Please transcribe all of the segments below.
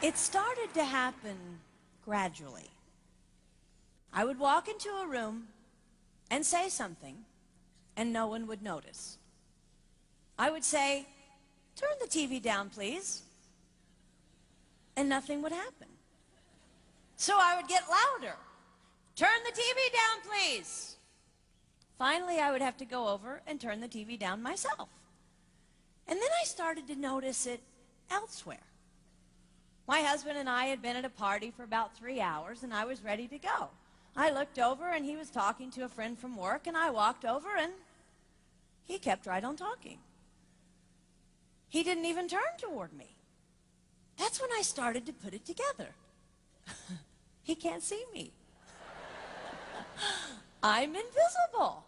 It started to happen gradually. I would walk into a room and say something, and no one would notice. I would say, "Turn the TV down, please," and nothing would happen. So I would get louder. "Turn the TV down, please." Finally, I would have to go over and turn the TV down myself. And then I started to notice it elsewhere. My husband and I had been at a party for about 3 hours, and I was ready to go. I looked over, and he was talking to a friend from work, and I walked over, and he kept right on talking. He didn't even turn toward me. That's when I started to put it together. He can't see me. I'm invisible.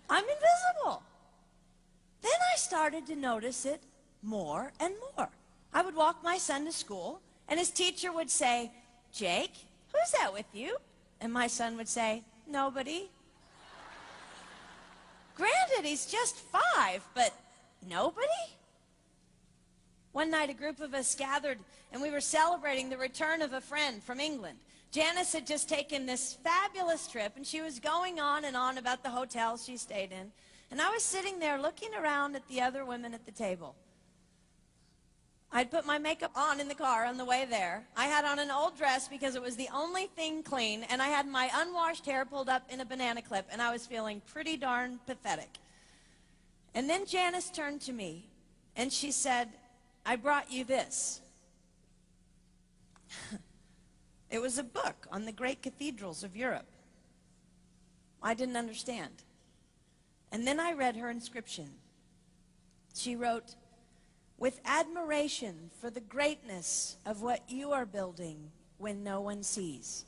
I'm invisible. Then I started to notice it more and more. I would walk my son to school, and his teacher would say, "Jake, who's that with you?" And my son would say, "Nobody." Granted, he's just 5, but nobody? One night, a group of us gathered, and we were celebrating the return of a friend from England. Janice had just taken this fabulous trip, and she was going on and on about the hotel she stayed in. And I was sitting there looking around at the other women at the table. I'd put my makeup on in the car on the way there. I had on an old dress because it was the only thing clean, and I had my unwashed hair pulled up in a banana clip, and I was feeling pretty darn pathetic. And then Janice turned to me, and she said, "I brought you this." It was a book on the great cathedrals of Europe. I didn't understand. And then I read her inscription. She wrote, "With admiration for the greatness of what you are building when no one sees."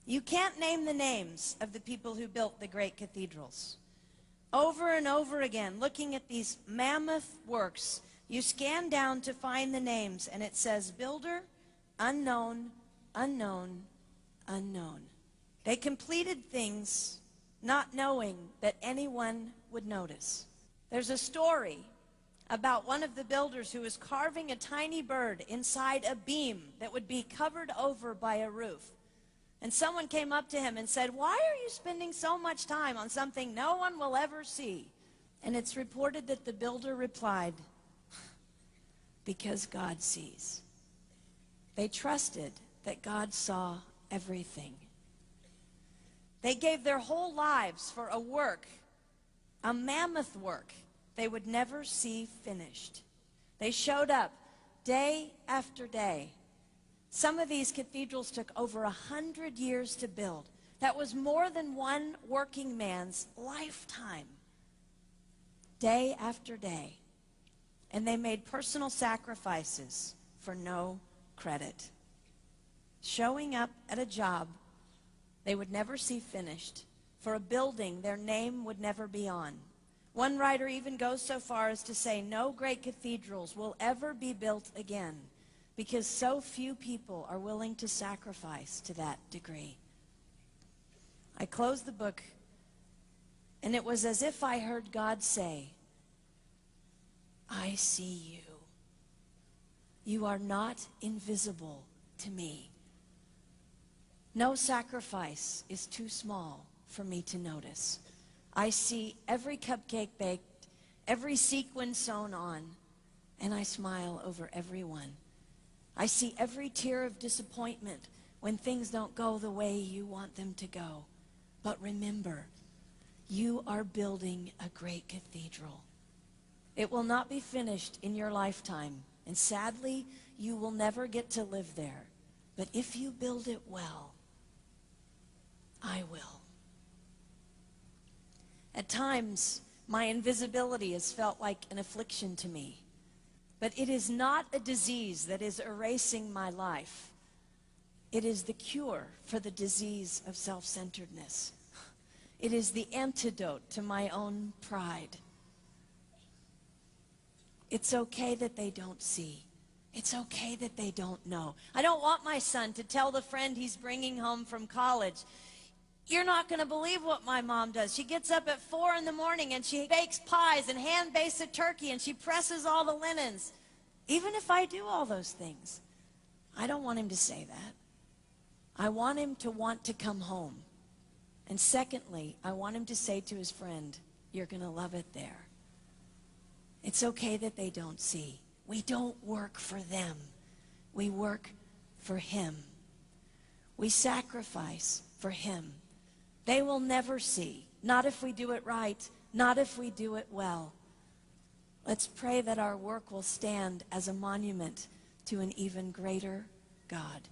You can't name the names of the people who built the great cathedrals. Over and over again, looking at these mammoth works, you scan down to find the names, and it says, "Builder, unknown, unknown, unknown." They completed things not knowing that anyone would notice. There's a story about one of the builders who was carving a tiny bird inside a beam that would be covered over by a roof. And someone came up to him and said, "Why are you spending so much time on something no one will ever see?" And it's reported that the builder replied, "Because God sees." They trusted that God saw everything. They gave their whole lives for a work, a mammoth work they would never see finished. They showed up day after day. Some of these cathedrals took over 100 years to build. That was more than one working man's lifetime. Day after day. And they made personal sacrifices for no credit. Showing up at a job they would never see finished, for a building their name would never be on. One writer even goes so far as to say no great cathedrals will ever be built again because so few people are willing to sacrifice to that degree. I closed the book, and it was as if I heard God say, "I see you. You are not invisible to me. No sacrifice is too small for me to notice. I see every cupcake baked, every sequin sewn on, and I smile over every one. I see every tear of disappointment when things don't go the way you want them to go. But remember, you are building a great cathedral. It will not be finished in your lifetime, and sadly, you will never get to live there. But if you build it well, I will." At times, my invisibility has felt like an affliction to me. But it is not a disease that is erasing my life. It is the cure for the disease of self-centeredness. It is the antidote to my own pride. It's okay that they don't see. It's okay that they don't know. I don't want my son to tell the friend he's bringing home from college, "You're not going to believe what my mom does. She gets up at 4 in the morning and she bakes pies and hand bakes a turkey and she presses all the linens." Even if I do all those things, I don't want him to say that. I want him to want to come home. And secondly, I want him to say to his friend, you're going to love it there. It's okay that they don't see. We don't work for them. We work for him. We sacrifice for him. They will never see. Not if we do it right. Not if we do it well. Let's pray that our work will stand as a monument to an even greater God.